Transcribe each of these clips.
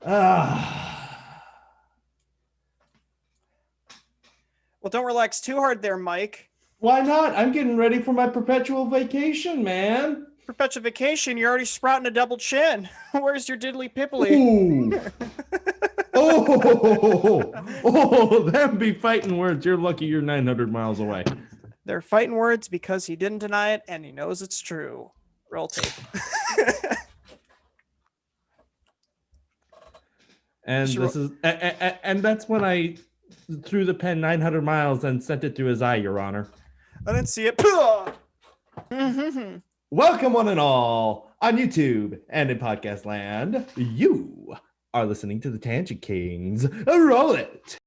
Well, don't relax too hard there, Mike. Why not? I'm getting ready for my perpetual vacation, man. Perpetual vacation, you're already sprouting a double chin. Where's your diddly pipply? Ooh. Oh, them be fighting words. You're lucky you're 900 miles away. They're fighting words because he didn't deny it and he knows it's true. Roll tape. And and that's when I threw the pen 900 miles and sent it through his eye, Your Honor. I didn't see it. Welcome, one and all, on YouTube and in podcast land. You are listening to the Tangent Kings. Roll it.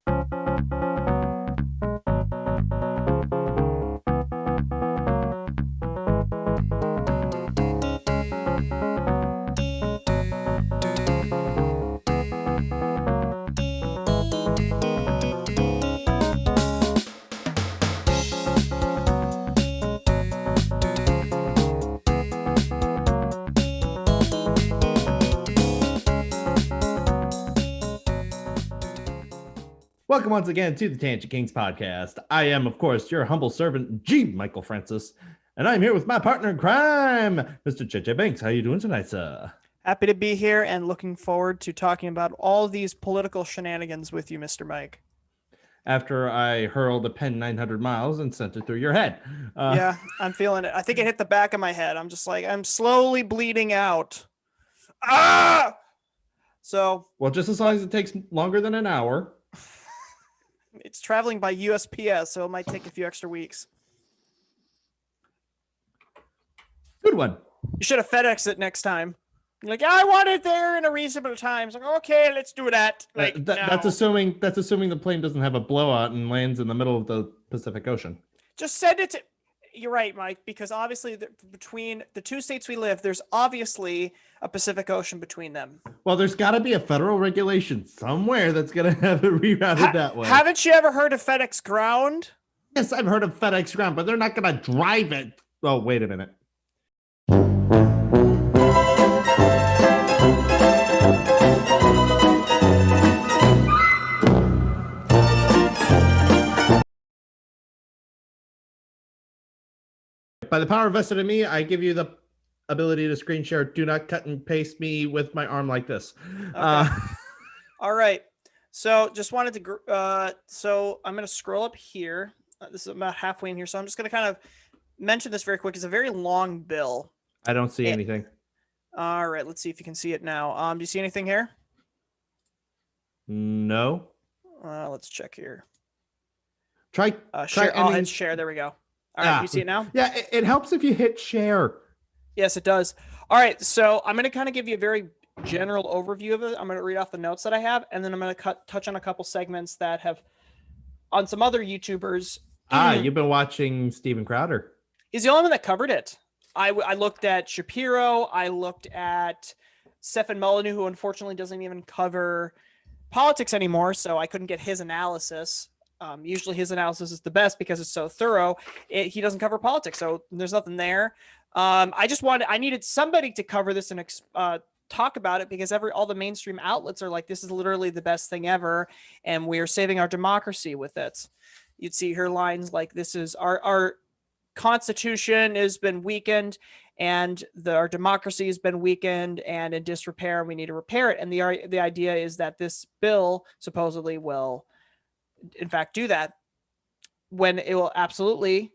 Welcome once again to the Tangent Kings podcast. I am, of course, your humble servant, G. Michael Francis, and I'm here with my partner in crime, Mr. JJ Benks. How are you doing tonight, sir? Happy to be here and looking forward to talking about all these political shenanigans with you, Mr. Mike. After I hurled a pen 900 miles and sent it through your head. Yeah, I'm feeling it. I think it hit the back of my head. I'm just like, I'm slowly bleeding out. Ah! So. Well, just as long as it takes longer than an hour. It's traveling by USPS, so it might take a few extra weeks. Good one. You should have FedEx it next time. You're like, I want it there in a reasonable time. It's like, okay, let's do that. Like, that's assuming the plane doesn't have a blowout and lands in the middle of the Pacific Ocean. Just send it to. You're right, Mike, because obviously between the two states we live, there's obviously a Pacific Ocean between them. Well, there's got to be a federal regulation somewhere that's going to have it rerouted that way. Haven't you ever heard of FedEx Ground? Yes, I've heard of FedEx Ground, but they're not going to drive it. Oh, wait a minute. By the power vested in me, I give you the ability to screen share. Do not cut and paste me with my arm like this. Okay. All right. So just wanted to, so I'm going to scroll up here. This is about halfway in here. So I'm just going to kind of mention this very quick. It's a very long bill. I don't see anything. All right. Let's see if you can see it now. Do you see anything here? No. Let's check here. Try share. I'll hit share. There we go. All right, you see it now? Yeah, it helps if you hit share. Yes, it does. All right, so I'm going to kind of give you a very general overview of it. I'm going to read off the notes that I have, and then I'm going to touch on a couple segments that have on some other YouTubers. You've been watching Steven Crowder. He's the only one that covered it. I looked at Shapiro. I looked at Stefan Molyneux, who unfortunately doesn't even cover politics anymore, so I couldn't get his analysis. Usually his analysis is the best because it's so thorough. He doesn't cover politics, so there's nothing there. I needed somebody to cover this and talk about it because all the mainstream outlets are like, this is literally the best thing ever, and we are saving our democracy with it. You'd see here lines like, this is our Constitution has been weakened, and our democracy has been weakened and in disrepair, and we need to repair it. And the idea is that this bill supposedly will in fact do that, when it will absolutely,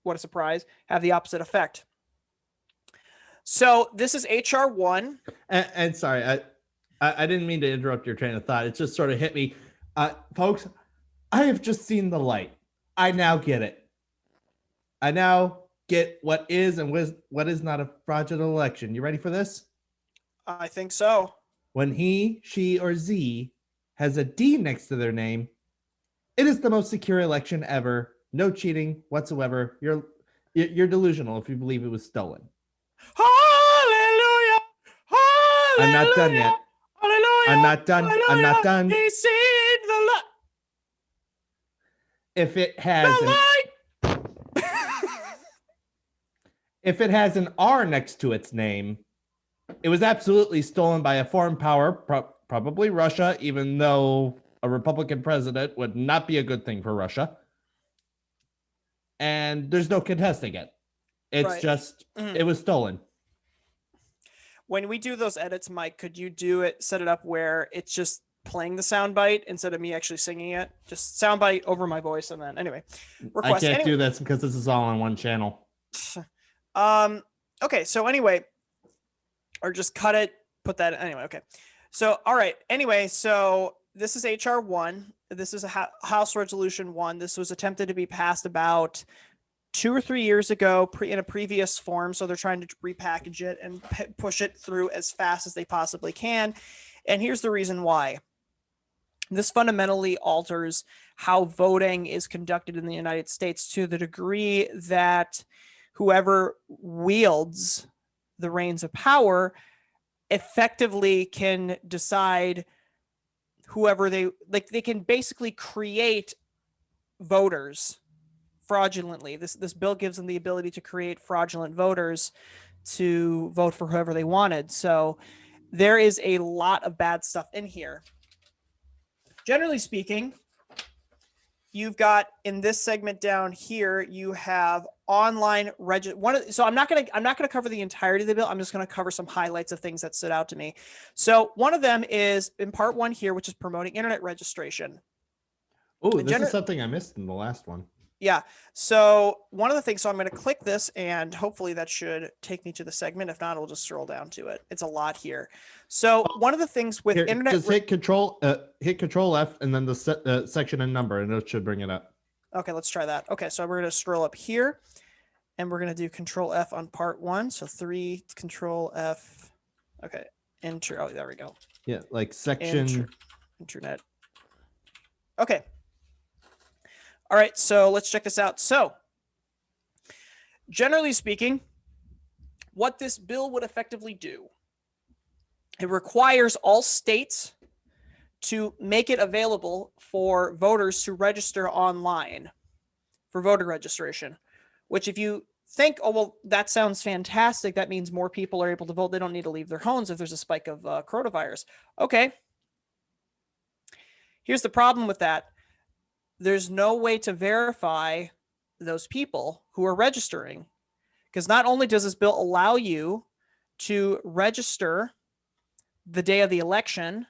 what a surprise, have the opposite effect. So this is HR 1. And sorry, I didn't mean to interrupt your train of thought. It just sort of hit me. Folks, I have just seen the light. I now get it. I now get what is and what is not a fraudulent election. You ready for this? I think so. When he, she, or Z has a D next to their name, it is the most secure election ever. No cheating whatsoever. You're delusional if you believe it was stolen. Hallelujah! Hallelujah! I'm not done yet. Hallelujah! I'm not done. Hallelujah! I'm not done. He seen the light. If it has if it has an R next to its name, it was absolutely stolen by a foreign power, probably Russia, even though a Republican president would not be a good thing for Russia. And there's no contesting it. It's Right. just, it was stolen. When we do those edits, Mike, could you set it up where it's just playing the soundbite instead of me actually singing it? Just soundbite over my voice, and then anyway, request. I can't do this because this is all on one channel. Okay. So anyway, or just cut it, put that anyway. Okay. So all right. Anyway, so this is HR 1. This is a House Resolution 1. This was attempted to be passed about 2 or 3 years ago in a previous form. So they're trying to repackage it and push it through as fast as they possibly can. And here's the reason why. This fundamentally alters how voting is conducted in the United States to the degree that whoever wields the reins of power effectively can decide whoever they can basically create voters fraudulently. This bill gives them the ability to create fraudulent voters to vote for whoever they wanted. So there is a lot of bad stuff in here. Generally speaking, you've got in this segment down here, you have online so I'm not gonna cover the entirety of the bill. I'm just gonna cover some highlights of things that stood out to me. So one of them is in part 1 here, which is promoting internet registration. Oh, this is something I missed in the last one. Yeah. So one of the things, so I'm going to click this and hopefully that should take me to the segment. If not, I'll just scroll down to it. It's a lot here. So one of the things with internet, just hit control F and then the section and number, and it should bring it up. Okay, let's try that. Okay, so we're going to scroll up here and we're going to do control F on part 1. So 3, control F. Okay. Enter. Oh, there we go. Yeah. Like section internet. Okay. All right, so let's check this out. So, generally speaking, what this bill would effectively do, it requires all states to make it available for voters to register online for voter registration, which if you think, oh, well, that sounds fantastic. That means more people are able to vote. They don't need to leave their homes if there's a spike of coronavirus. Okay. Here's the problem with that. There's no way to verify those people who are registering, because not only does this bill allow you to register the day of the election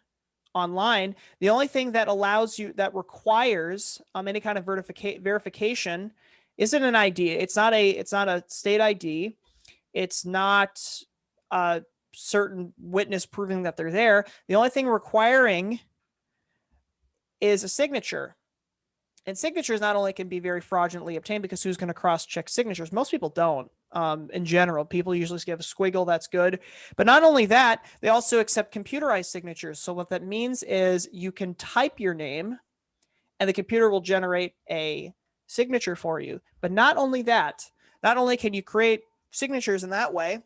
online, the only thing that requires any kind of verification isn't an ID. It's not a state ID. It's not a certain witness proving that they're there. The only thing requiring is a signature. And signatures not only can be very fraudulently obtained, because who's going to cross-check signatures? Most people don't. In general, people usually give a squiggle. That's good. But not only that, they also accept computerized signatures. So what that means is you can type your name and the computer will generate a signature for you. But not only that, not only can you create signatures in that way,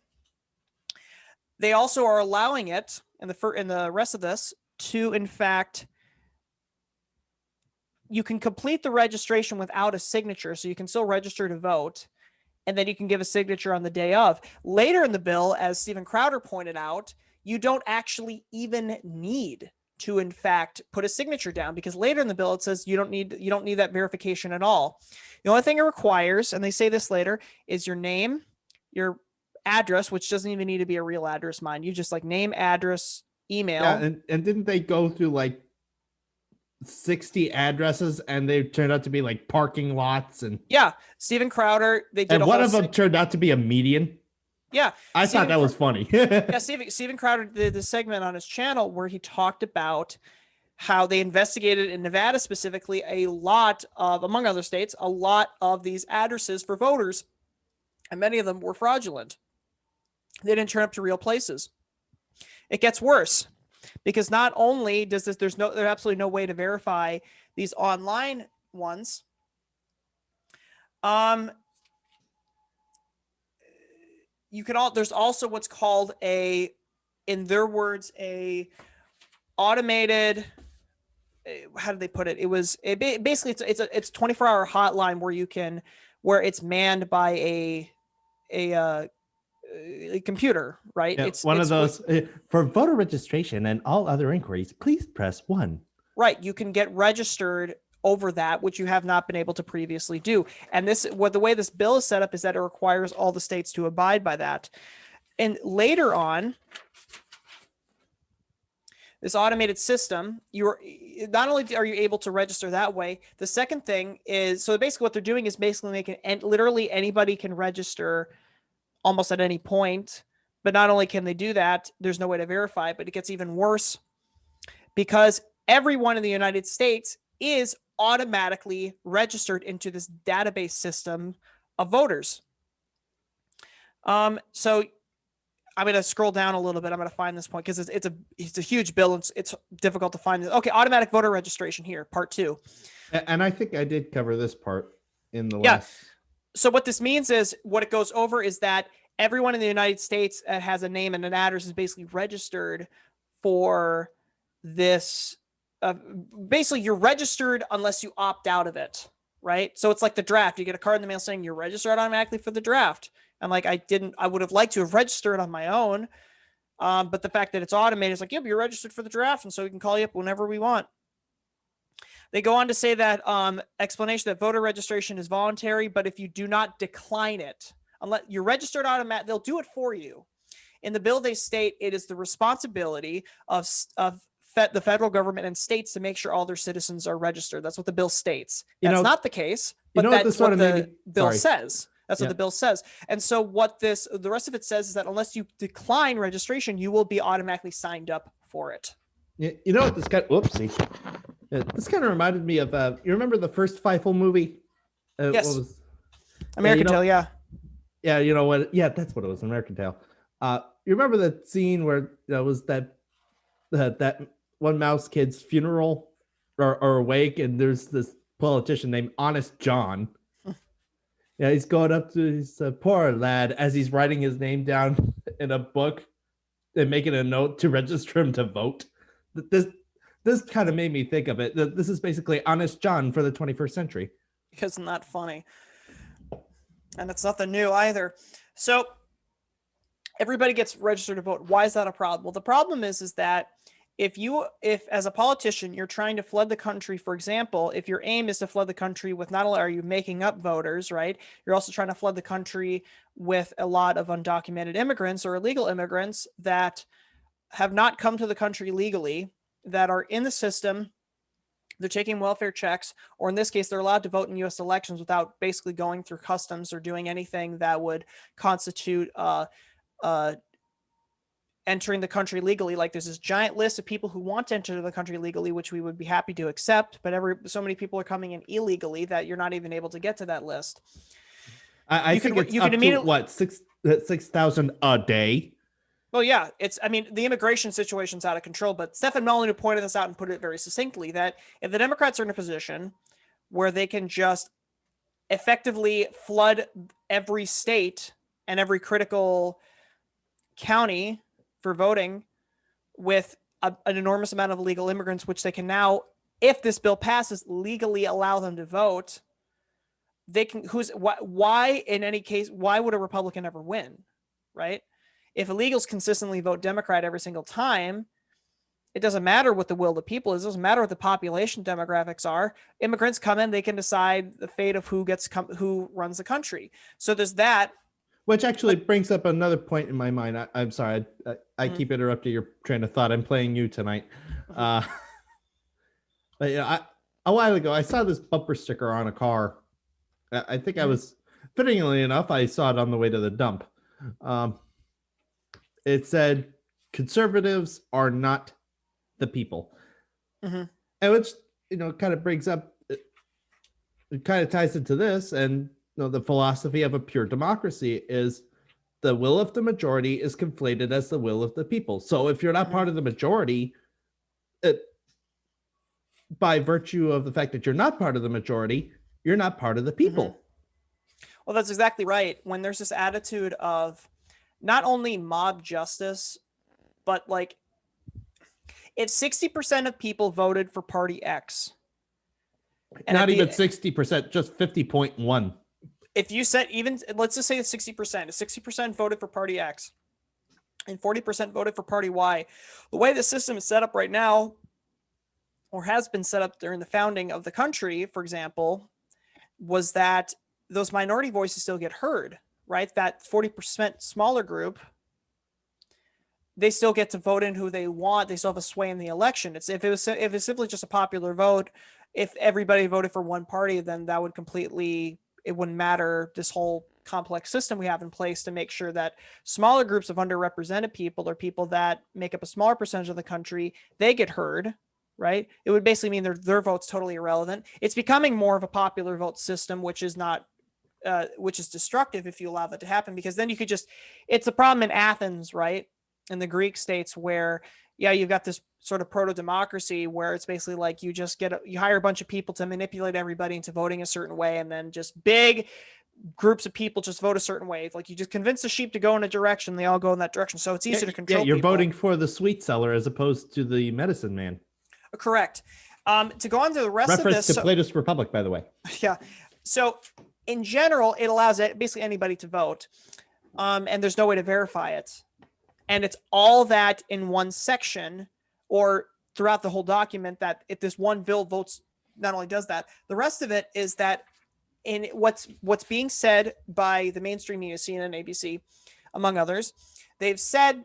they also are allowing it in the rest of this to, in fact, you can complete the registration without a signature, so you can still register to vote, and then you can give a signature on the day of. Later in the bill, as Stephen Crowder pointed out, you don't actually even need to, in fact, put a signature down, because later in the bill it says you don't need that verification at all. The only thing it requires, and they say this later, is your name, your address, which doesn't even need to be a real address, mind you, just like name, address, email. Yeah, and didn't they go through like 60 addresses and they turned out to be like parking lots? And yeah, Stephen Crowder, they did, and one of them turned out to be a median. Yeah, I thought that was funny. Yeah, Stephen Crowder did the segment on his channel where he talked about how they investigated in Nevada specifically a lot of, among other states, a lot of these addresses for voters, and many of them were fraudulent. They didn't turn up to real places. It gets worse, because not only does there's absolutely no way to verify these online ones. There's also what's called in their words, a automated, how did they put it? Basically it's a 24-hour hotline where it's manned by a computer, right? Yeah, It's one of it's those for voter registration and all other inquiries, please press 1. right. You can get registered over that, which you have not been able to previously do. And the way this bill is set up is that it requires all the states to abide by that. And later on, this automated system, you're not only are you able to register that way, the second thing is, so basically what they're doing is basically making, and literally anybody can register almost at any point. But not only can they do that, there's no way to verify it, but it gets even worse because everyone in the United States is automatically registered into this database system of voters. So I'm going to scroll down a little bit. I'm going to find this point because it's a huge bill. It's difficult to find. Okay, automatic voter registration here, part 2. And I think I did cover this part in the Yeah. last. So what this means is what it goes over is that everyone in the United States that has a name and an address is basically registered for this. Basically, you're registered unless you opt out of it, right? So it's like the draft. You get a card in the mail saying you're registered automatically for the draft. And like I would have liked to have registered on my own. But the fact that it's automated is like, yep, you're registered for the draft. And so we can call you up whenever we want. They go on to say that explanation that voter registration is voluntary, but if you do not decline it, unless you're registered automatic, they'll do it for you. In the bill, they state it is the responsibility of the federal government and states to make sure all their citizens are registered. That's what the bill states. That's not the case, but that's what the bill says. That's what the bill says. And so what the rest of it says is that unless you decline registration, you will be automatically signed up for it. You know what this kind of, whoopsie. This kind of reminded me of, you remember the first Fievel movie? Yes. What was, American Tail, yeah. Yeah, you know what? Yeah, that's what it was, American Tail. You remember the scene where there was that one mouse kid's funeral or wake, and there's this politician named Honest John. Yeah, he's going up to his poor lad as he's writing his name down in a book and making a note to register him to vote. This kind of made me think of it. This is basically Honest John for the 21st century. Isn't that funny? And it's nothing new either. So everybody gets registered to vote. Why is that a problem? Well, the problem is that if as a politician, you're trying to flood the country, for example, if your aim is to flood the country with not only are you making up voters, right? You're also trying to flood the country with a lot of undocumented immigrants or illegal immigrants that have not come to the country legally, that are in the system. They're taking welfare checks, or in this case, they're allowed to vote in U.S. elections without basically going through customs or doing anything that would constitute entering the country legally. Like there's this giant list of people who want to enter the country legally, which we would be happy to accept, but so many people are coming in illegally that you're not even able to get to that list. I think it's up to what, 6,000 a day. Well, yeah, the immigration situation's out of control, but Stephen Molyneux pointed this out and put it very succinctly that if the Democrats are in a position where they can just effectively flood every state and every critical county for voting with an enormous amount of illegal immigrants, which they can now, if this bill passes, legally allow them to vote, they can, why in any case, why would a Republican ever win, right? If illegals consistently vote Democrat every single time, it doesn't matter what the will of the people is. It doesn't matter what the population demographics are. Immigrants come in, they can decide the fate of who runs the country. So there's that. Which actually brings up another point in my mind. I'm sorry, I keep interrupting your train of thought. I'm playing you tonight. But yeah, a while ago, I saw this bumper sticker on a car. I think I was, fittingly enough, I saw it on the way to the dump. It said, "Conservatives are not the people," and which kind of brings up, it kind of ties into this, and the philosophy of a pure democracy is the will of the majority is conflated as the will of the people. So if you're not part of the majority, by virtue of the fact that you're not part of the majority, you're not part of the people. Well, that's exactly right. When there's this attitude of not only mob justice, but like if 60% of people voted for party X, not even 60%, just 50.1. if you said, even let's just say it's 60%, if 60% voted for party X and 40% voted for party Y, the way the system is set up right now, or has been set up during the founding of the country, for example, was that those minority voices still get heard, right? That 40% smaller group, they still get to vote in who they want. They still have a sway in the election. It's if it's simply just a popular vote, if everybody voted for one party, then that would completely, it wouldn't matter this whole complex system we have in place to make sure that smaller groups of underrepresented people, or people that make up a smaller percentage of the country, they get heard, right? It would basically mean their vote's totally irrelevant. It's becoming more of a popular vote system, which is not which is destructive if you allow that to happen, because then you could just, it's a problem in Athens, right? In the Greek states, where, yeah, you've got this sort of proto-democracy where it's basically like you just you hire a bunch of people to manipulate everybody into voting a certain way, and then just big groups of people just vote a certain way. Like you just convince the sheep to go in a direction, they all go in that direction. So it's easy to control. Yeah, you're people. voting for the sweet seller as opposed to the medicine man. Correct. To go on to the rest Reference of this, to Plato's Republic, by the way. Yeah. So in general, it allows basically anybody to vote, and there's no way to verify it. And it's all that in one section, or throughout the whole document, that if this one bill votes, not only does that, the rest of it is that in what's being said by the mainstream media, CNN, ABC, among others, they've said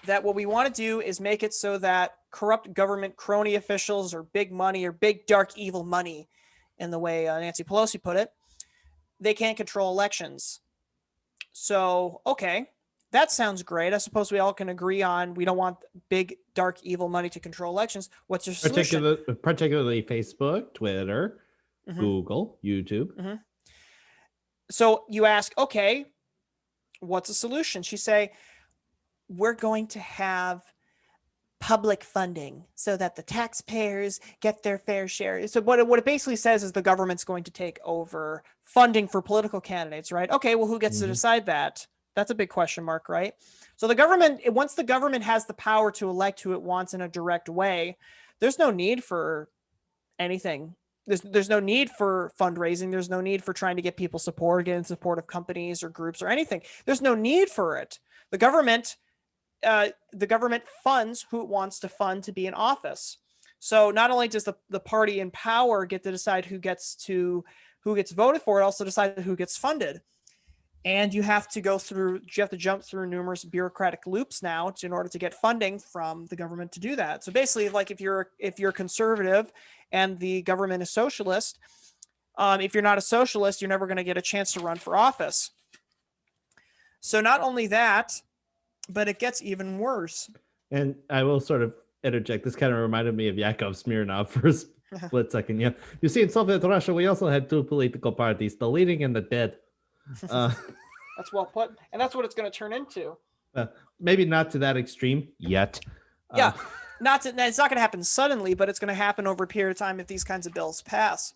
that what we want to do is make it so that corrupt government crony officials, or big money, or big dark evil money, in the way Nancy Pelosi put it, they can't control elections. So, okay, that sounds great. I suppose we all can agree on we don't want big dark evil money to control elections. What's your solution? Particularly Facebook, Twitter, Google, YouTube. So you ask, okay, what's the solution? She say, we're going to have public funding so that the taxpayers get their fair share. So what it basically says is the government's going to take over funding for political candidates, right? Okay, well, who gets to decide that? That's a big question mark, right? So the government, once the government has the power to elect who it wants in a direct way, there's no need for anything. There's no need for fundraising. There's no need for trying to get people support, get in support of companies or groups or anything. There's no need for it. The government funds who it wants to fund to be in office. So not only does the party in power get to decide who gets voted for, it also decides who gets funded. And you have to jump through numerous bureaucratic loops now in order to get funding from the government to do that. So basically, like if you're conservative and the government is socialist, if you're not a socialist, you're never going to get a chance to run for office. So not only that, but it gets even worse. And I will sort of interject. This kind of reminded me of Yakov Smirnov for a split second. Yeah, you see, in Soviet Russia, we also had two political parties: the leading and the dead. That's well put, and that's what it's going to turn into. Maybe not to that extreme yet. Yeah, it's not going to happen suddenly, but it's going to happen over a period of time if these kinds of bills pass.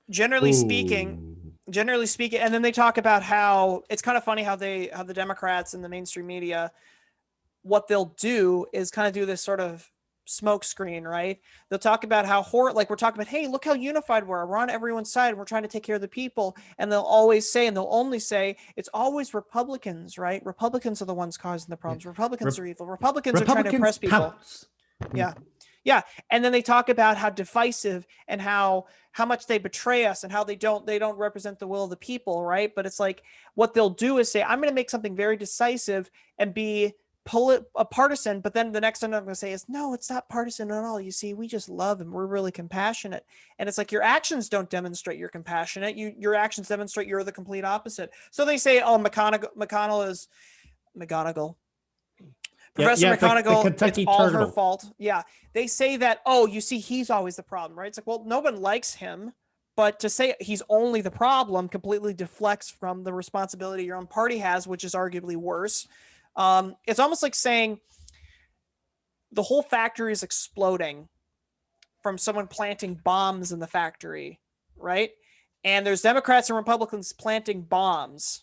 Generally speaking, and then they talk about how it's kind of funny how the Democrats and the mainstream media, what they'll do is kind of do this sort of smoke screen, right? They'll talk about how like we're talking about, hey, look how unified we're on everyone's side, and we're trying to take care of the people. And they'll only say it's always Republicans, right? Republicans are the ones causing the problems. Republicans are evil. Republicans are trying to oppress people. Yeah. And then they talk about how divisive and how much they betray us and how they don't represent the will of the people, right? But it's like what they'll do is say, I'm going to make something very decisive and be a partisan, but then the next thing I'm going to say is, no, it's not partisan at all. You see, we just love and we're really compassionate. And it's like your actions don't demonstrate you're compassionate. Your actions demonstrate you're the complete opposite. So they say, oh, McConnell is McGonagall. Professor McGonagall, it's all her fault. Yeah. They say that, oh, you see, he's always the problem, right? It's like, well, no one likes him, but to say he's only the problem completely deflects from the responsibility your own party has, which is arguably worse. It's almost like saying the whole factory is exploding from someone planting bombs in the factory, right? And there's Democrats and Republicans planting bombs.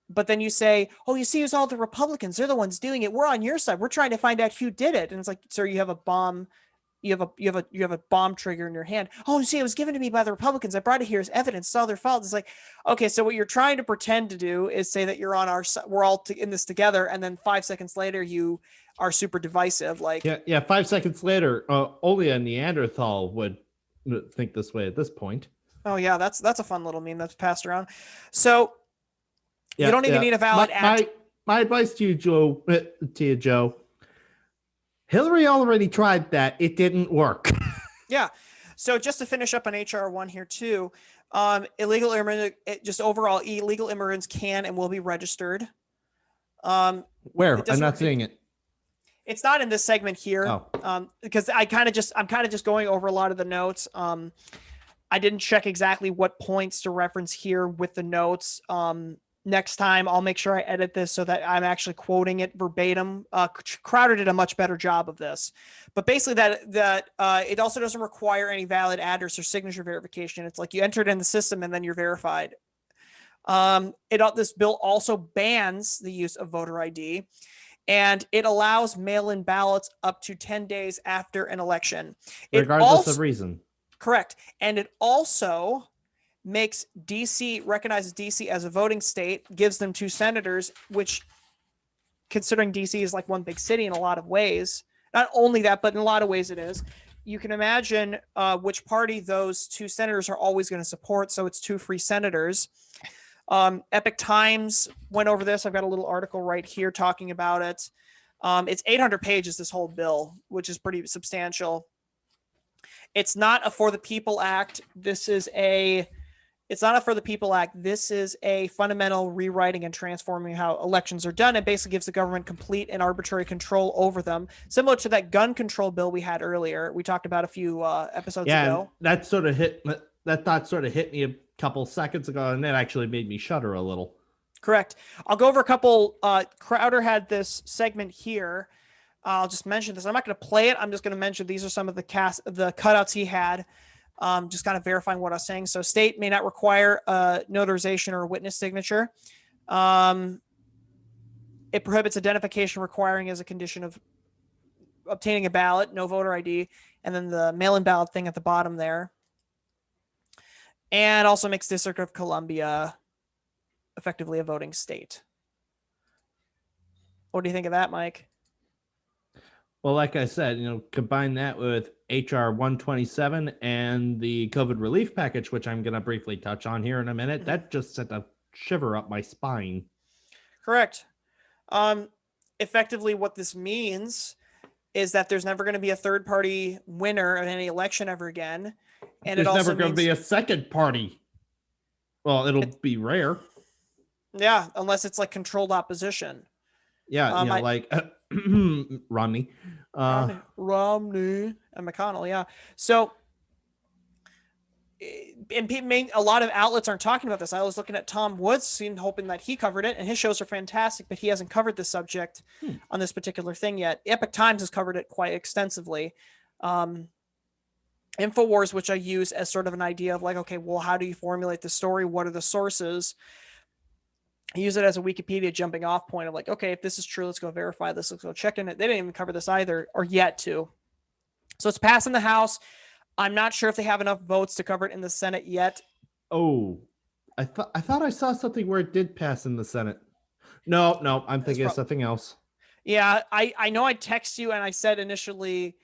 But then you say, oh, you see, it's all the Republicans. They're the ones doing it. We're on your side. We're trying to find out who did it. And it's like, sir, you have a bomb you have a bomb trigger in your hand. Oh, see, it was given to me by the Republicans. I brought it here as evidence. It's all their fault. It's like, okay, so what you're trying to pretend to do is say that you're on our side. We're all in this together, and then 5 seconds later, you are super divisive. Like, yeah. 5 seconds later, only a Neanderthal would think this way at this point. oh yeah, that's a fun little meme that's passed around. So Yeah, you don't even need a valid ad. My advice to you, Joe. Hillary already tried that. It didn't work. Yeah. So just to finish up on HR1 here too, illegal immigrants, just overall illegal immigrants can and will be registered. Where? I'm not seeing it. It's not in this segment here. Because I'm kind of just going over a lot of the notes. I didn't check exactly what points to reference here with the notes. Next time I'll make sure I edit this so that I'm actually quoting it verbatim. Crowder did a much better job of this, but basically that it also doesn't require any valid address or signature verification. It's like you enter it in the system and then you're verified. This bill also bans the use of voter ID, and it allows mail-in ballots up to 10 days after an election. Regardless of reason. Correct. And it also makes recognizes DC as a voting state, gives them 2 senators, which, considering DC is like one big city in a lot of ways, not only that, but in a lot of ways it is. You can imagine which party those 2 senators are always going to support. So it's 2 free senators. Epic Times went over this. I've got a little article right here talking about it. It's 800 pages, this whole bill, which is pretty substantial. It's not a For the People Act. It's not a For the People Act. This is a fundamental rewriting and transforming how elections are done. It basically gives the government complete and arbitrary control over them, similar to that gun control bill we had earlier. We talked about a few episodes ago. That thought sort of hit me a couple seconds ago, and that actually made me shudder a little. Correct. I'll go over a couple. Crowder had this segment here. I'll just mention this. I'm not going to play it. I'm just going to mention these are some of the cutouts he had. Just kind of verifying what I was saying. So state may not require a notarization or a witness signature. It prohibits identification requiring as a condition of obtaining a ballot, no voter ID, and then the mail-in ballot thing at the bottom there. And also makes District of Columbia effectively a voting state. What do you think of that, Mike? Well, like I said, combine that with HR 127 and the COVID relief package, which I'm going to briefly touch on here in a minute. That just sent a shiver up my spine. Correct. Effectively, what this means is that there's never going to be a third party winner of any election ever again. And there's never going to be a second party. Well, it'll be rare. Yeah, unless it's like controlled opposition. Yeah, like Romney. Romney and McConnell, yeah. So, and a lot of outlets aren't talking about this. I was looking at Tom Woods, hoping that he covered it, and his shows are fantastic, but he hasn't covered the subject on this particular thing yet. Epic Times has covered it quite extensively. InfoWars, which I use as sort of an idea of like, okay, well, how do you formulate the story? What are the sources? I use it as a Wikipedia jumping off point of like, okay, if this is true, let's go verify this. Let's go check in it. They didn't even cover this either, or yet to. So it's passed in the House. I'm not sure if they have enough votes to cover it in the Senate yet. Oh, I thought I saw something where it did pass in the Senate. No, I'm thinking of something else. Yeah, I know I text you and I said initially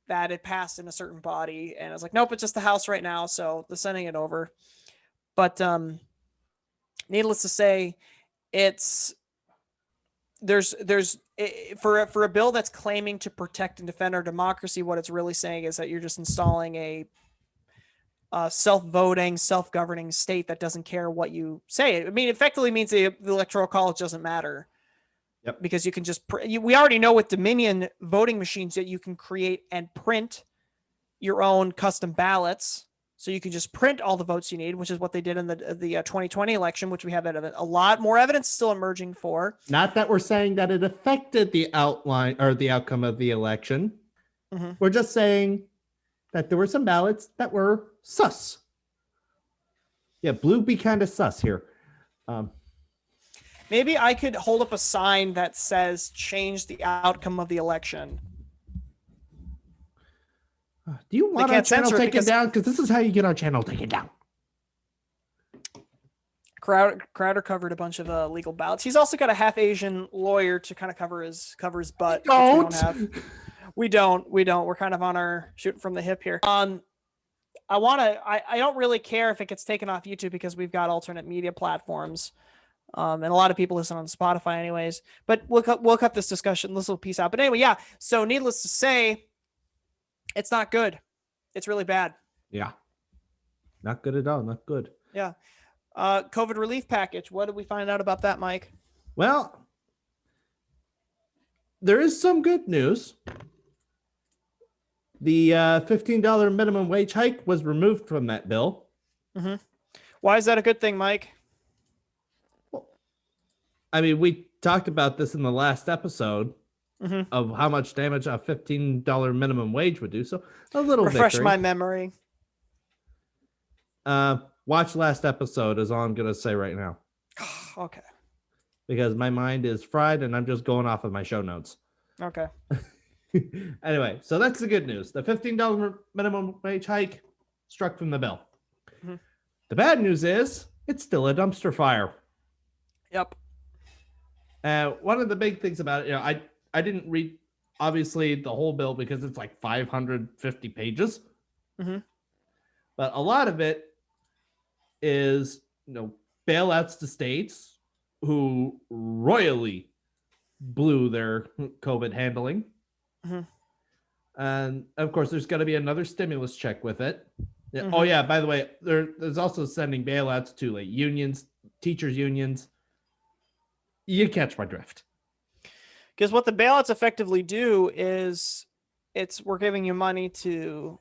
that it passed in a certain body, and I was like, nope, it's just the House right now, so they're sending it over. But needless to say, for a bill that's claiming to protect and defend our democracy, what it's really saying is that you're just installing a self-voting, self-governing state that doesn't care what you say. I mean, effectively means the electoral college doesn't matter. Yep. Because you can just we already know with Dominion voting machines that you can create and print your own custom ballots. So you can just print all the votes you need, which is what they did in the 2020 election, which we have a lot more evidence still emerging for. Not that we're saying that it affected the outline or the outcome of the election. Mm-hmm. We're just saying that there were some ballots that were sus. Yeah, blue be kind of sus here. Maybe I could hold up a sign that says change the outcome of the election. Do you want our can't channel censor it taken because- down? Because this is how you get our channel taken down. Crowder covered a bunch of legal bouts. He's also got a half Asian lawyer to kind of cover his butt. Which we don't have. We don't. We're kind of on our shooting from the hip here. I don't really care if it gets taken off YouTube because we've got alternate media platforms. And a lot of people listen on Spotify anyways, but we'll cut this little piece out. But anyway, yeah. So needless to say, it's not good. It's really bad. Yeah. Not good at all. Not good. Yeah. COVID relief package. What did we find out about that, Mike? Well, there is some good news. The $15 minimum wage hike was removed from that bill. Mm-hmm. Why is that a good thing, Mike? Well, I mean, we talked about this in the last episode of how much damage a $15 minimum wage would do. So a little refresh victory. my memory. Watch last episode is all I'm going to say right now. Okay. Because my mind is fried and I'm just going off of my show notes. Okay. Anyway, so that's the good news. The $15 minimum wage hike struck from the bill. Mm-hmm. The bad news is it's still a dumpster fire. Yep. One of the big things about it, I didn't read obviously the whole bill because it's like 550 pages. Mm-hmm. But a lot of it is, bailouts to states who royally blew their COVID handling. Mm-hmm. And of course, there's got to be another stimulus check with it. Mm-hmm. Oh yeah, by the way, there's also sending bailouts to like unions, teachers unions. You catch my drift. Because what the bailouts effectively do is we're giving you money to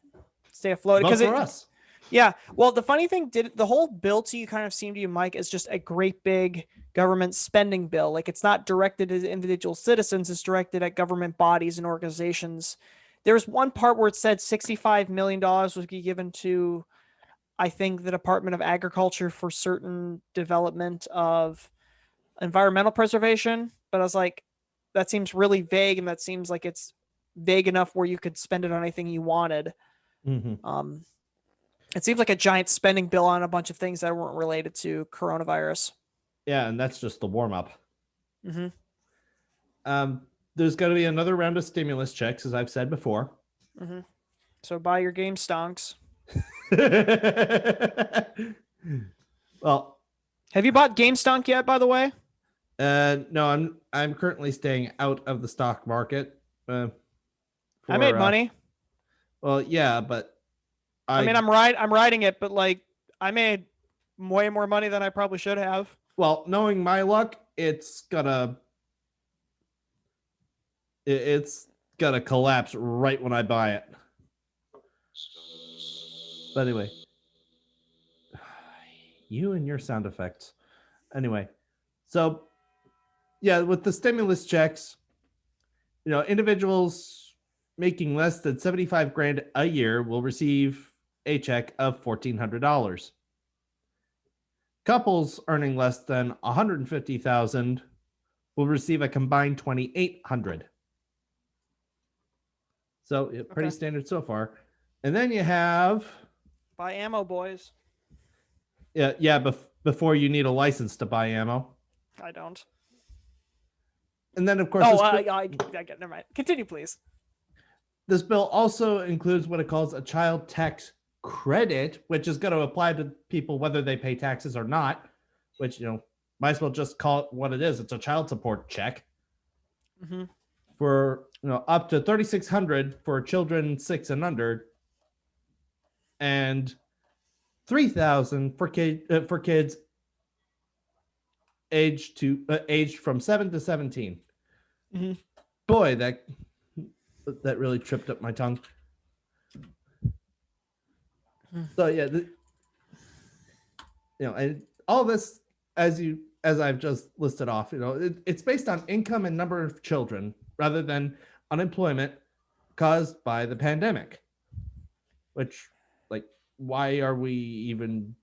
stay afloat. Vote for us. Yeah. Well, the funny thing, the whole bill to you kind of seem to you, Mike, is just a great big government spending bill. Like it's not directed at individual citizens, it's directed at government bodies and organizations. There's one part where it said $65 million would be given to, I think, the Department of Agriculture for certain development of environmental preservation. But I was like, that seems really vague, and that seems like it's vague enough where you could spend it on anything you wanted. Mm-hmm. It seems like a giant spending bill on a bunch of things that weren't related to coronavirus. Yeah, and that's just the warm up. Mm-hmm. There's going to be another round of stimulus checks, as I've said before. Mm-hmm. So buy your game stonks. Well, have you bought GameStonk yet, by the way? No, I'm currently staying out of the stock market. I made money. Well, yeah, but I'm riding it, but like I made way more money than I probably should have. Well, knowing my luck, it's gonna collapse right when I buy it. But anyway, you and your sound effects. Anyway, so yeah, with the stimulus checks, individuals making less than 75 grand a year will receive a check of $1,400. Couples earning less than $150,000 will receive a combined $2,800. So pretty standard so far. And then you have buy ammo, boys. Yeah. Before you need a license to buy ammo. I don't. And then of course. I get. Never mind. Continue, please. This bill also includes what it calls a child tax credit, which is going to apply to people whether they pay taxes or not, which, might as well just call it what it is. It's a child support check for, up to $3,600 for children 6 and under, and $3,000 for kids aged from 7 to 17. Mm-hmm. Boy, that really tripped up my tongue. So yeah, and all this, as I've just listed off, it's based on income and number of children rather than unemployment caused by the pandemic. Which, like, why are we even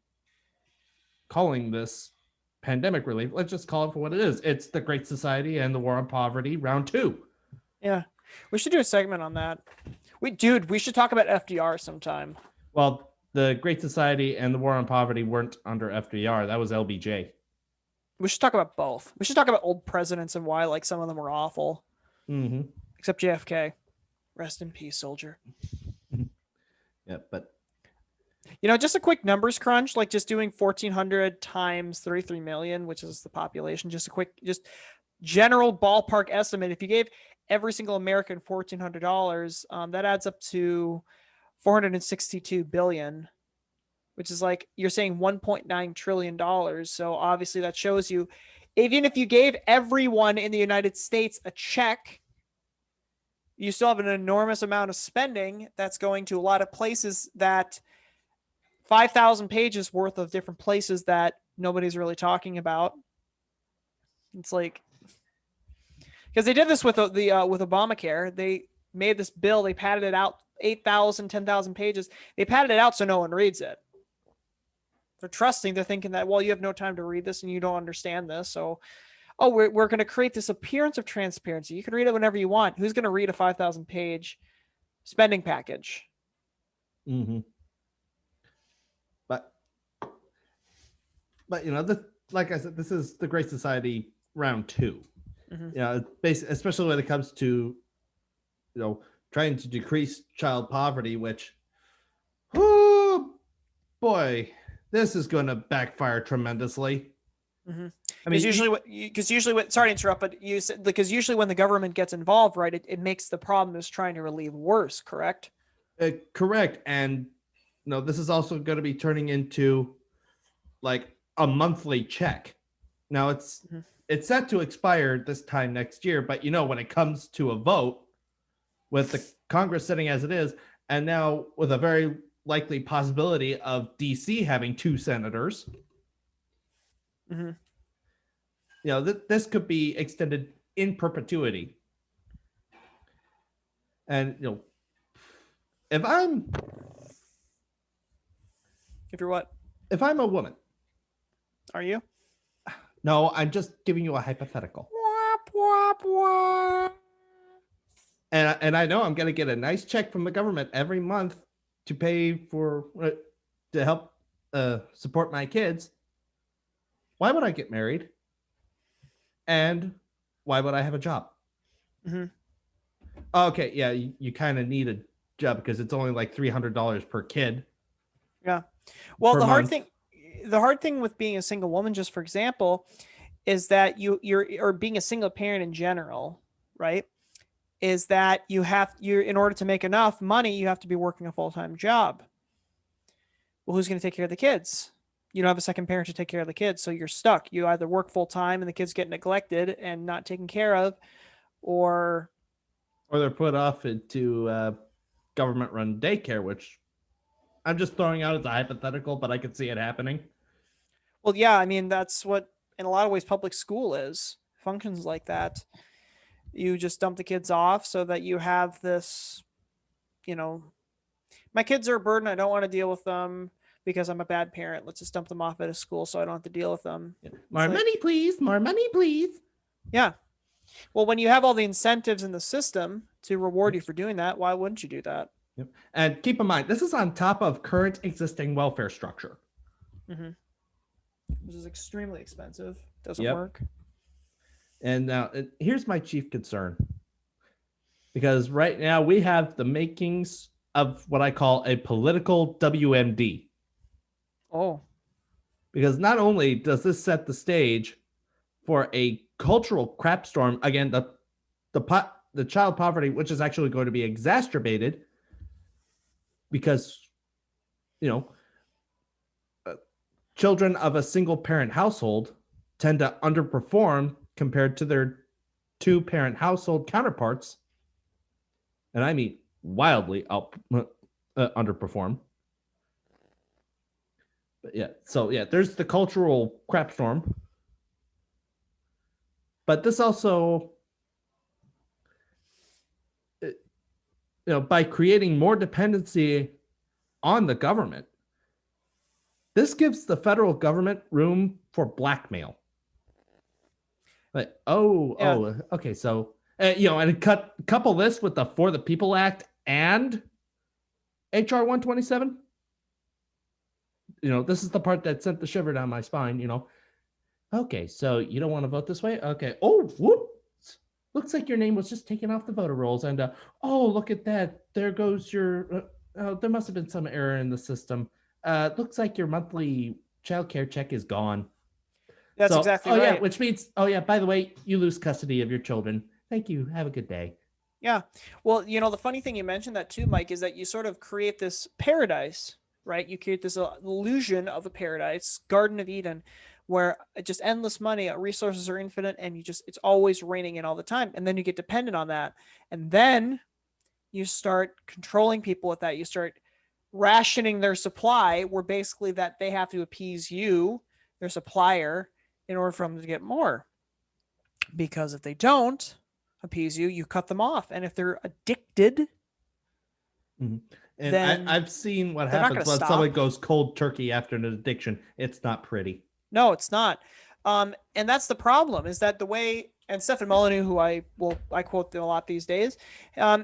calling this pandemic relief? Let's just call it for what it is. It's the Great Society and the War on Poverty, round 2. Yeah. We should do a segment on that. Dude, we should talk about FDR sometime. Well, the Great Society and the War on Poverty weren't under FDR. That was LBJ. We should talk about both. We should talk about old presidents and why like some of them were awful. Mm-hmm. Except JFK. Rest in peace, soldier. Yeah, but Just a quick numbers crunch, like just doing 1,400 times 33 million, which is the population. Just general ballpark estimate. If you gave every single American $1,400, that adds up to 462 billion, which is like you're saying $1.9 trillion. So obviously that shows you, even if you gave everyone in the United States a check, you still have an enormous amount of spending that's going to a lot of places, that 5,000 pages worth of different places that nobody's really talking about. It's like, because they did this with with Obamacare. They made this bill, they padded it out 8,000, 10,000 pages. They padded it out so no one reads it. They're trusting, they're thinking that, well, you have no time to read this and you don't understand this. So, we're going to create this appearance of transparency. You can read it whenever you want. Who's going to read a 5,000 page spending package? Mm-hmm. But like I said, this is the Great Society round 2. Mm-hmm. Especially when it comes to, trying to decrease child poverty, which, oh boy, this is going to backfire tremendously. Mm-hmm. Usually sorry to interrupt, but you said, because usually when the government gets involved, right, it makes the problem is trying to relieve worse. Correct. Correct. And this is also going to be turning into like a monthly check. Now it's set to expire this time next year, but when it comes to a vote, with the Congress sitting as it is, and now with a very likely possibility of DC having 2 senators, this could be extended in perpetuity. And if you're what? If I'm a woman. Are you? No, I'm just giving you a hypothetical. Wop, wop, wop. And I know I'm going to get a nice check from the government every month to pay for, to help support my kids. Why would I get married? And why would I have a job? Mm-hmm. Okay, yeah, you kind of need a job because it's only like $300 per kid. Yeah. Well, the hard thing with being a single woman, just for example, is that or being a single parent in general, right? Is that in order to make enough money, you have to be working a full-time job. Well, who's going to take care of the kids? You don't have a second parent to take care of the kids, so you're stuck. You either work full-time and the kids get neglected and not taken care of, or they're put off into government-run daycare, which I'm just throwing out as a hypothetical, but I could see it happening. Well, yeah, I mean, that's what, in a lot of ways, public school functions like that. You just dump the kids off so that you have this, my kids are a burden. I don't want to deal with them because I'm a bad parent. Let's just dump them off at a school so I don't have to deal with them. Yeah. More money, please. More money, please. Yeah. Well, when you have all the incentives in the system to reward you for doing that, why wouldn't you do that? Yep. And keep in mind, this is on top of current existing welfare structure. Mm-hmm. Which is extremely expensive. Doesn't work. And now here's my chief concern. Because right now we have the makings of what I call a political WMD. Oh. Because not only does this set the stage for a cultural crapstorm, again, the child poverty, which is actually going to be exacerbated because, children of a single parent household tend to underperform compared to their 2-parent household counterparts. And I mean wildly underperform. But there's the cultural crapstorm. But this also, by creating more dependency on the government, this gives the federal government room for blackmail. Like, okay, so, and couple this with the For the People Act and HR 127. This is the part that sent the shiver down my spine. Okay, so you don't want to vote this way? Okay. Oh, whoops. Looks like your name was just taken off the voter rolls. And, oh, look at that. There goes your, oh, there must have been some error in the system. Looks like your monthly child care check is gone. That's exactly right. Yeah, which means, oh yeah, by the way, you lose custody of your children. Thank you. Have a good day. Yeah. Well, the funny thing you mentioned that too, Mike, is that you sort of create this paradise, right? You create this illusion of a paradise, Garden of Eden, where just endless money, resources are infinite, and it's always raining in all the time. And then you get dependent on that. And then you start controlling people with that. You start rationing their supply, where basically that they have to appease you, their supplier, in order for them to get more. Because if they don't appease you, you cut them off. And if they're addicted, and then I've seen what happens when someone goes cold turkey after an addiction. It's not pretty. No, it's not. And that's the problem, is that the way, and Stefan Molyneux, who I quote a lot these days,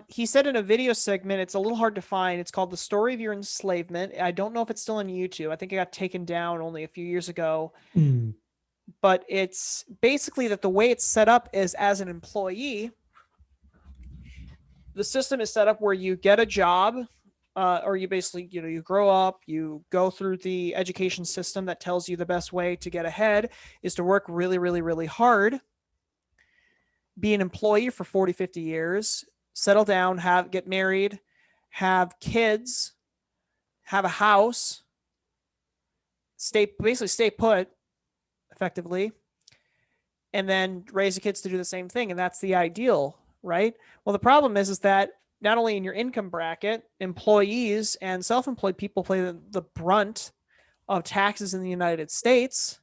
he said in a video segment, it's a little hard to find. It's called The Story of Your Enslavement. I don't know if it's still on YouTube. I think it got taken down only a few years ago. But it's basically that the way it's set up is, as an employee, the system is set up where you get a job, or you basically, you grow up, you go through the education system that tells you the best way to get ahead is to work really, really, really hard, be an employee for 40, 50 years, settle down, get married, have kids, have a house, stay put, effectively, and then raise the kids to do the same thing. And that's the ideal, right? Well, the problem is that not only in your income bracket, employees and self-employed people play the brunt of taxes in the United States,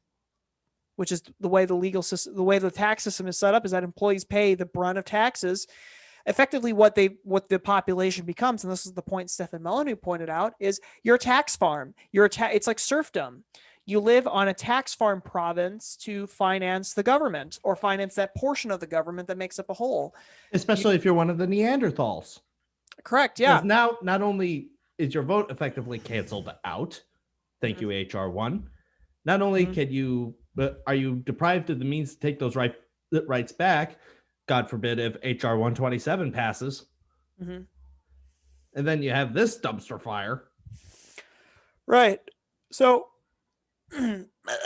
which is the way the legal system, the way the tax system is set up, is that employees pay the brunt of taxes. Effectively, what the population becomes, and this is the point Stefan Molyneux pointed out, is you're a tax farm. It's like serfdom. You live on a tax farm province to finance the government, or finance that portion of the government that makes up a whole. Especially if you're one of the Neanderthals. Correct, yeah. Because now, not only is your vote effectively canceled out, thank you, HR 1, not only are you deprived of the means to take those rights back, God forbid if HR 127 passes, and then you have this dumpster fire. Right. So,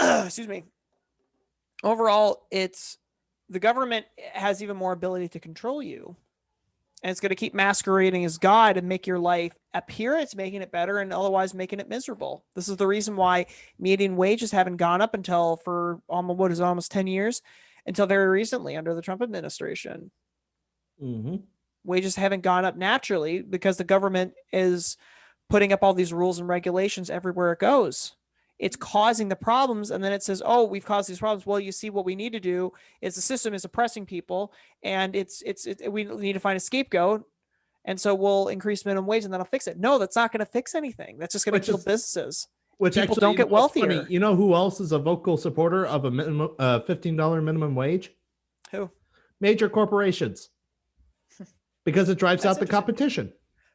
excuse me. Overall, the government has even more ability to control you, and it's going to keep masquerading as God and make your life appear it's making it better and otherwise making it miserable. This is the reason why median wages haven't gone up for almost 10 years, until very recently under the Trump administration. Wages haven't gone up naturally because the government is putting up all these rules and regulations everywhere it goes. It's causing the problems, and then it says, oh, we've caused these problems. Well, you see, what we need to do is, the system is oppressing people, and we need to find a scapegoat, and so we'll increase minimum wage, and that'll fix it. No, that's not going to fix anything. That's just going to kill businesses. Which people actually, don't get wealthier. Funny, you know who else is a vocal supporter of a minimum $15 minimum wage? Who? Major corporations, because it drives out the competition.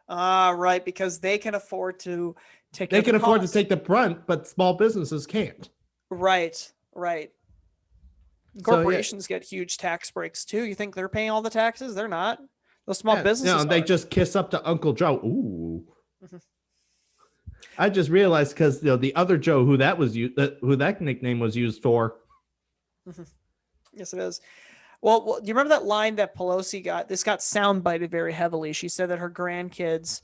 Right, because they can afford to take. They can afford to take the brunt, but small businesses can't. Right. Corporations get huge tax breaks too. You think they're paying all the taxes? They're not. Those small businesses. They just kiss up to Uncle Joe. Ooh. I just realized, because the other Joe, who that nickname was used for. Yes, it is. Well, do you remember that line that Pelosi got? This got soundbited very heavily. She said that her grandkids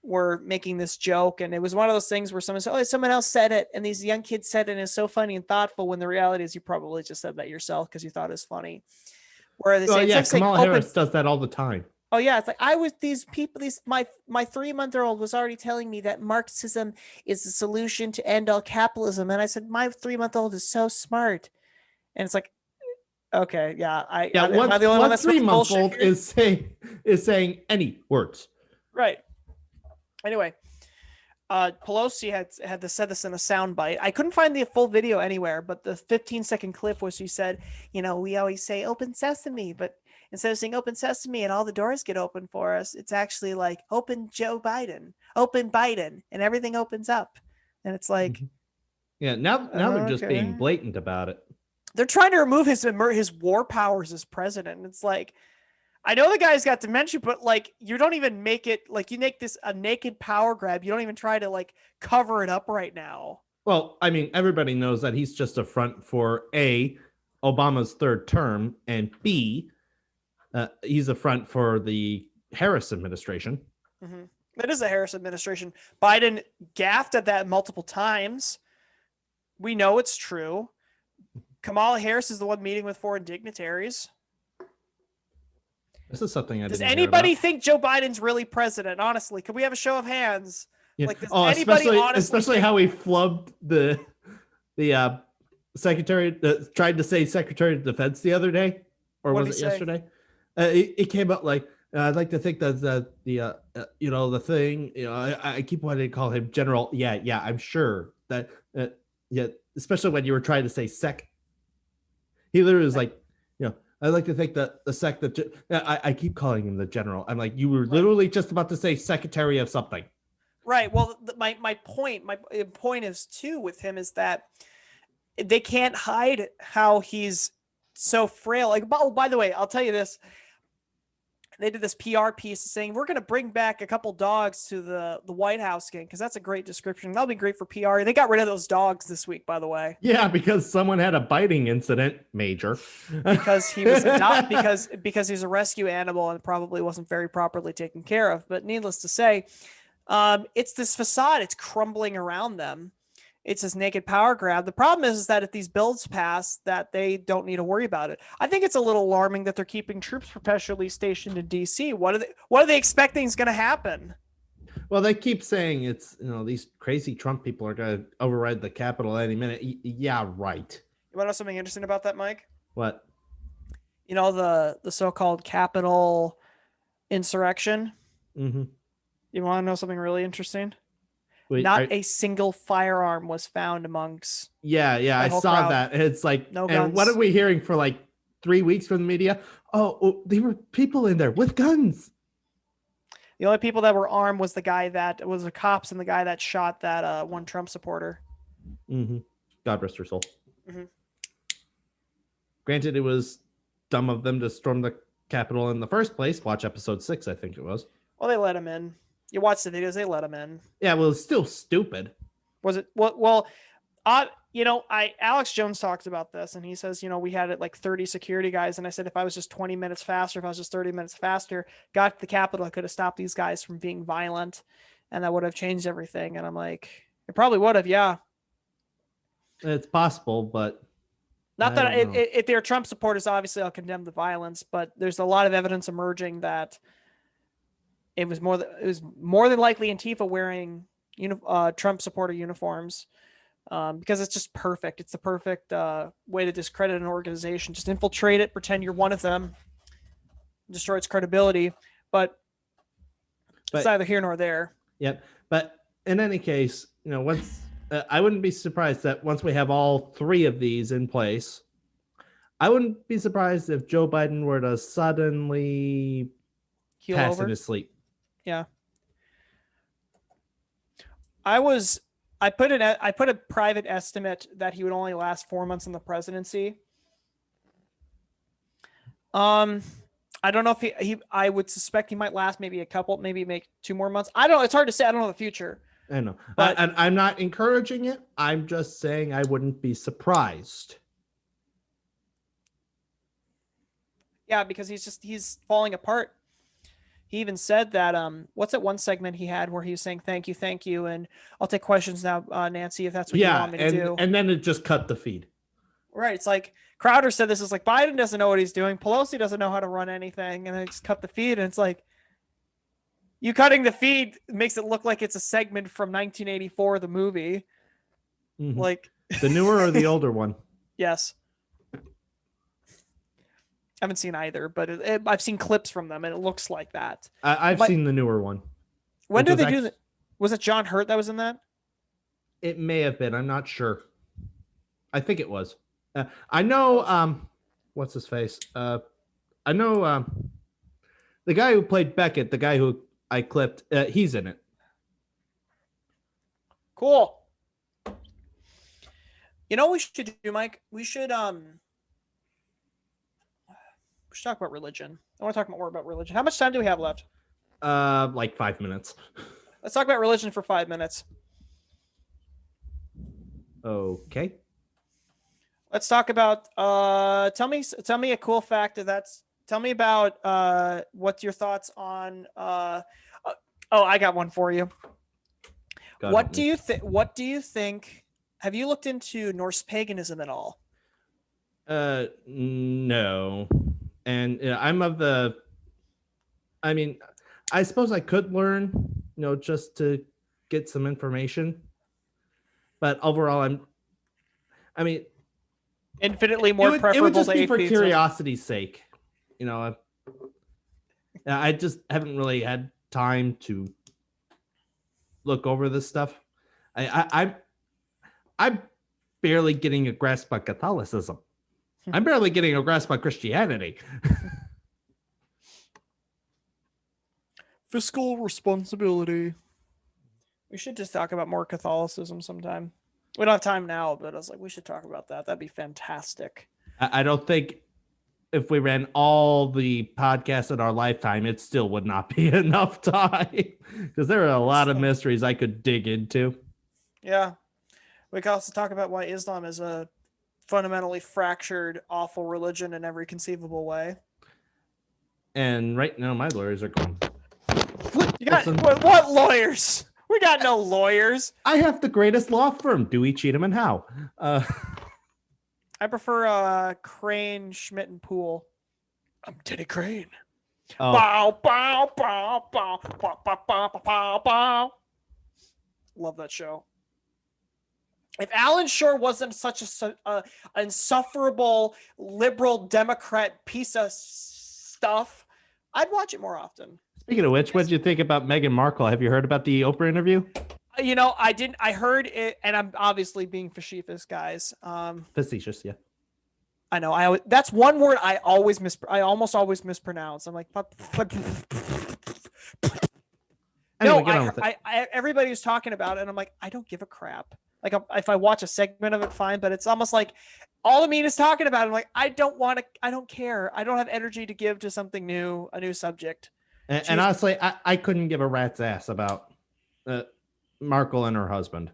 were making this joke, and it was one of those things where someone said, "Oh, someone else said it," and these young kids said it, and it's so funny and thoughtful. When the reality is, you probably just said that yourself because you thought it was funny. Where they say, Kamala Harris does that all the time. Oh yeah, it's like my 3-month-old was already telling me that Marxism is the solution to end all capitalism, and I said my 3-month-old is so smart, and it's like, okay, yeah, am I the only one that's 3-month-old is saying any words, right? Anyway, Pelosi had said this in a soundbite. I couldn't find the full video anywhere, but the 15-second clip where she said, we always say open sesame, but instead of saying open sesame and all the doors get open for us, it's actually like open Joe Biden, open Biden, and everything opens up. And it's like, yeah, now they're just being okay. blatant about it. They're trying to remove his war powers as president. And it's like, I know the guy's got dementia, but like you don't even make it like you make this a naked power grab. You don't even try to like cover it up right now. Well, I mean, everybody knows that he's just a front for A, Obama's third term, and B, he's a front for the Harris administration. Mm-hmm. It is the Harris administration. Biden gaffed at that multiple times. We know it's true. Kamala Harris is the one meeting with foreign dignitaries. This is something I Does didn't anybody hear about. think Joe Biden's really president? Honestly, could we have a show of hands? Yeah. Like, does anybody honestly especially think... how he flubbed the secretary, tried to say Secretary of Defense the other day, or was it yesterday? It came up like, I'd like to think that the thing, I keep wanting to call him General. Yeah, I'm sure that, yeah, especially when you were trying to say sec. He literally was like, I'd like to think that the sec that I keep calling him the general. I'm like, you were literally just about to say secretary of something. Right. Well, my point is too with him is that they can't hide how he's so frail. Like, oh, by the way, I'll tell you this. They did this PR piece saying we're going to bring back a couple dogs to the White House game because that's a great description. That'll be great for PR. They got rid of those dogs this week, by the way. Yeah, because someone had a biting incident, major. Because he was because he's a rescue animal and probably wasn't very properly taken care of. But needless to say, it's this facade. It's crumbling around them. It's this naked power grab. The problem is that if these bills pass, that they don't need to worry about it. I think it's a little alarming that they're keeping troops perpetually stationed in D.C. What are they expecting is going to happen? Well, they keep saying it's these crazy Trump people are going to override the Capitol any minute. Yeah, right. You want to know something interesting about that, Mike? What? The so-called Capitol insurrection. Mm-hmm. You want to know something really interesting? Wait, Not a single firearm was found amongst. Yeah, I saw crowd. That. It's like, no and guns. What are we hearing for like 3 weeks from the media? Oh, there were people in there with guns. The only people that were armed was the cops and the guy that shot that one Trump supporter. Mm-hmm. God rest her soul. Mm-hmm. Granted, it was dumb of them to storm the Capitol in the first place. Watch episode 6, I think it was. Well, they let him in. You watch the videos, they let him in. Yeah, well, it's still stupid. Was it? Well, Alex Jones talks about this, and he says, we had it like 30 security guys, and I said if I was just 20 minutes faster, if I was just 30 minutes faster, got to the Capitol, I could have stopped these guys from being violent, and that would have changed everything. And I'm like, it probably would have, yeah. It's possible, but not that if they're Trump supporters, obviously I'll condemn the violence, but there's a lot of evidence emerging that it was more than likely Antifa wearing Trump supporter uniforms. Because it's just perfect. It's the perfect way to discredit an organization. Just infiltrate it, pretend you're one of them, destroy its credibility. But it's neither here nor there. Yep. But in any case, once I wouldn't be surprised that once we have all 3 of these in place, I wouldn't be surprised if Joe Biden were to suddenly pass in his sleep. Yeah. I put a private estimate that he would only last 4 months in the presidency. I don't know if I would suspect he might last maybe make 2 more months. I don't know. It's hard to say. I don't know the future. I know. But I'm not encouraging it. I'm just saying I wouldn't be surprised. Yeah, because he's falling apart. He even said that, what's that one segment he had where he was saying, thank you, and I'll take questions now, Nancy, if that's what you want me to do. And then it just cut the feed. Right. It's like, Crowder said this is like, Biden doesn't know what he's doing. Pelosi doesn't know how to run anything. And then just cut the feed. And it's like, you cutting the feed makes it look like it's a segment from 1984, the movie. Mm-hmm. Like the newer or the older one? Yes. I haven't seen either, but I've seen clips from them, and it looks like that. I've seen the newer one. When did they do that? Was it John Hurt that was in that? It may have been. I'm not sure. I think it was. I know. What's his face? I know the guy who played Beckett, the guy who I clipped, he's in it. Cool. You know what we should do, Mike? We should talk about religion. I want to talk more about religion. How much time do we have left? Like 5 minutes. Let's talk about religion for 5 minutes. Okay. Let's talk about tell me a cool fact tell me about what's your thoughts on oh, I got one for you. What do you think? Have you looked into Norse paganism at all? No. And I'm of the I mean, I suppose I could learn, just to get some information. But overall I mean, infinitely more preferable it would just to be for pizza. curiosity's sake. I just haven't really had time to look over this stuff. I'm barely getting a grasp on Catholicism. I'm barely getting a grasp on Christianity. Fiscal responsibility. We should just talk about more Catholicism sometime. We don't have time now, but I was like, we should talk about that. That'd be fantastic. I don't think if we ran all the podcasts in our lifetime, it still would not be enough time because there are a lot of mysteries I could dig into. Yeah. We could also talk about why Islam is a fundamentally fractured, awful religion in every conceivable way. And right now, my lawyers are going. You got what lawyers? We got no lawyers. I have the greatest law firm, Dewey, Cheatham, and Howe. I prefer Crane, Schmidt, and Poole. I'm Teddy Crane. Oh. Bow, bow, bow, bow, bow, bow, bow, bow, bow. Love that show. If Alan Shore wasn't such a insufferable liberal Democrat piece of stuff, I'd watch it more often. Speaking of which, what did you think about Meghan Markle? Have you heard about the Oprah interview? I didn't. I heard it, and I'm obviously being facetious, guys. Facetious, yeah. I know. That's one word I almost always mispronounce. I'm like, Anyway, no. Everybody was talking about it, and I'm like, I don't give a crap. Like, if I watch a segment of it, fine. But it's almost like all the media is talking about it. I'm like, I don't care. I don't have energy to give to something new, a new subject. And honestly, I couldn't give a rat's ass about Markle and her husband.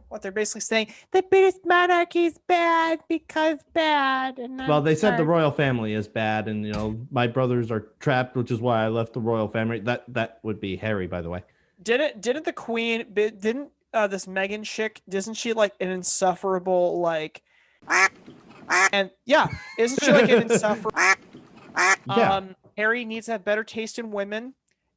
What they're basically saying, the British monarchy is bad because bad. Well, they said the royal family is bad, and my brothers are trapped, which is why I left the royal family. That would be Harry, by the way. Didn't the Queen? Didn't this Meghan chick? Isn't she like an insufferable like? And yeah, isn't she like an insufferable? Yeah. Harry needs to have better taste in women.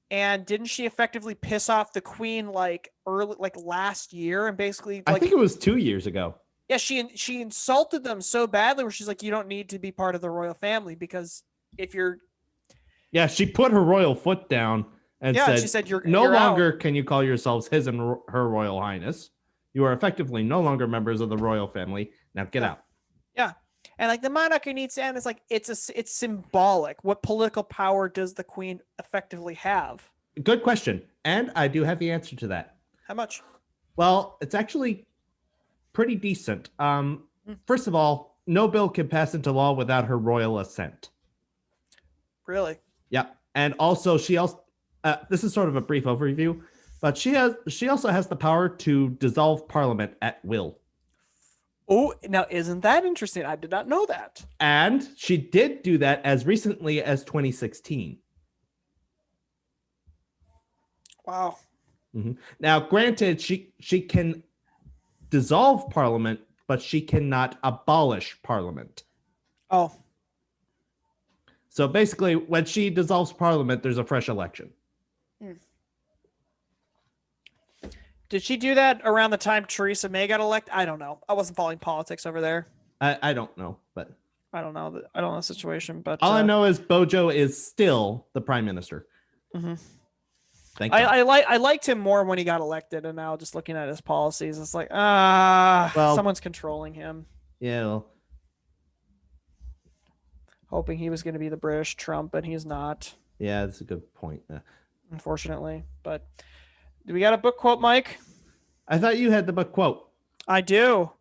And didn't she effectively piss off the Queen like last year and basically I think it was 2 years ago. Yeah, she insulted them so badly where she's like, you don't need to be part of the royal family because if you're Yeah, she put her royal foot down and she said you're no longer out. Can you call yourselves his and her royal highness. You are effectively no longer members of the royal family. Now get out. Yeah. And like the monarchy needs to end. It's like it's symbolic. What political power does the Queen effectively have? Good question. And I do have the answer to that. How much? Well, it's actually pretty decent. First of all, no bill can pass into law without her royal assent. Really? Yeah. And also this is sort of a brief overview, but she also has the power to dissolve parliament at will. Oh, now isn't that interesting? I did not know that. And she did do that as recently as 2016. Wow. Mm-hmm. Now, granted, she can dissolve parliament, but she cannot abolish parliament. Oh. So basically, when she dissolves parliament, there's a fresh election. Did she do that around the time Theresa May got elected? I don't know. I wasn't following politics over there. I don't know, but I don't know the situation. But all I know is Bojo is still the prime minister. Mm-hmm. Thank you. I liked him more when he got elected, and now just looking at his policies, it's like someone's controlling him. Yeah. Well, hoping he was going to be the British Trump, and he's not, Yeah, that's a good point. unfortunately. But do we got a book quote, Mike? I thought you had the book quote. I do.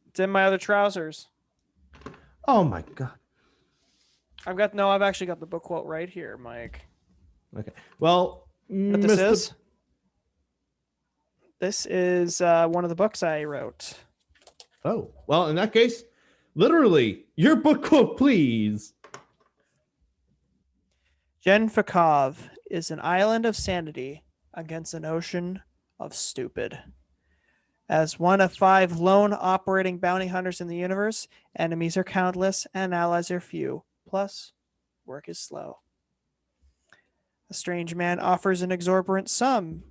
It's in my other trousers. Oh my god. I've actually got the book quote right here, Mike. Okay. Well, What this is one of the books I wrote. Oh, well, in that case, literally, your book quote, please. Jen Fakov is an island of sanity against an ocean of stupid. As one of 5 lone operating bounty hunters in the universe, enemies are countless and allies are few. Plus, work is slow. A strange man offers an exorbitant sum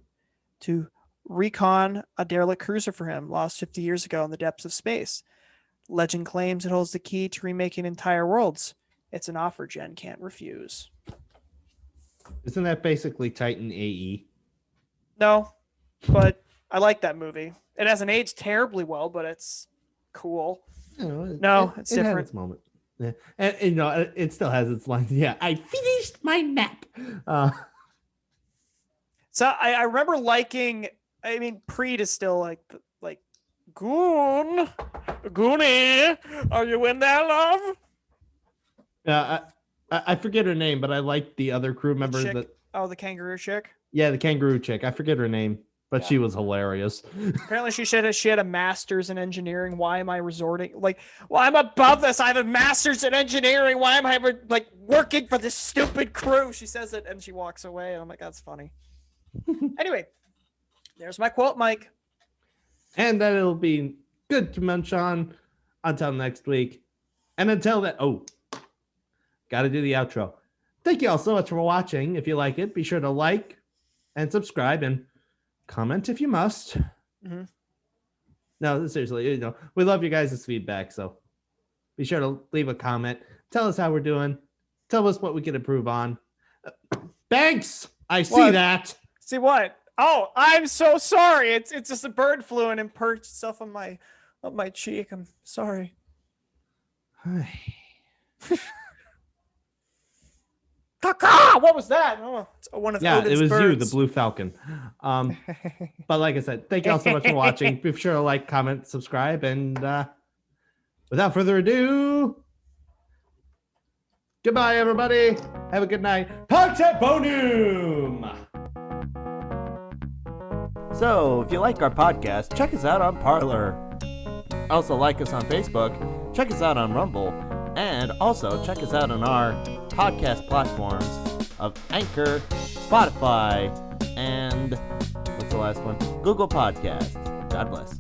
to recon a derelict cruiser for him, lost 50 years ago in the depths of space. Legend claims it holds the key to remaking entire worlds. It's an offer Jen can't refuse. Isn't that basically Titan AE? No, but I like that movie. It hasn't aged terribly well, but it's cool. It's different. Had its moment. Yeah. And you know, it still has its lines. Yeah, I finished my nap. So I remember liking. I mean, Preet is still like Goonie, are you in there, love? Yeah, I forget her name, but I like the other crew members. The kangaroo chick. Yeah, the kangaroo chick. I forget her name, but she was hilarious. Apparently, she had a master's in engineering. Why am I resorting? Well, I'm above this. I have a master's in engineering. Why am I working for this stupid crew? She says it and she walks away. And I'm like, that's funny. Anyway, there's my quote, Mike. And then it'll be good to munch on until next week. And until then, got to do the outro. Thank you all so much for watching. If you like it, be sure to like and subscribe and comment if you must. Mm-hmm. No, seriously, we love you guys' feedback. So be sure to leave a comment. Tell us how we're doing. Tell us what we can improve on. Benks, I see that. See what? Oh, I'm so sorry. It's just a bird flew in and perched itself on my cheek. I'm sorry. Caw-caw! What was that? Oh, it's one of Odin's it was birds. you, the blue falcon. But like I said, thank you all so much for watching. Be sure to like, comment, subscribe, and without further ado, goodbye, everybody. Have a good night. Punch at Bonum! So, if you like our podcast, check us out on Parler. Also, like us on Facebook, check us out on Rumble, and also check us out on our podcast platforms of Anchor, Spotify, and what's the last one? Google Podcast. God bless.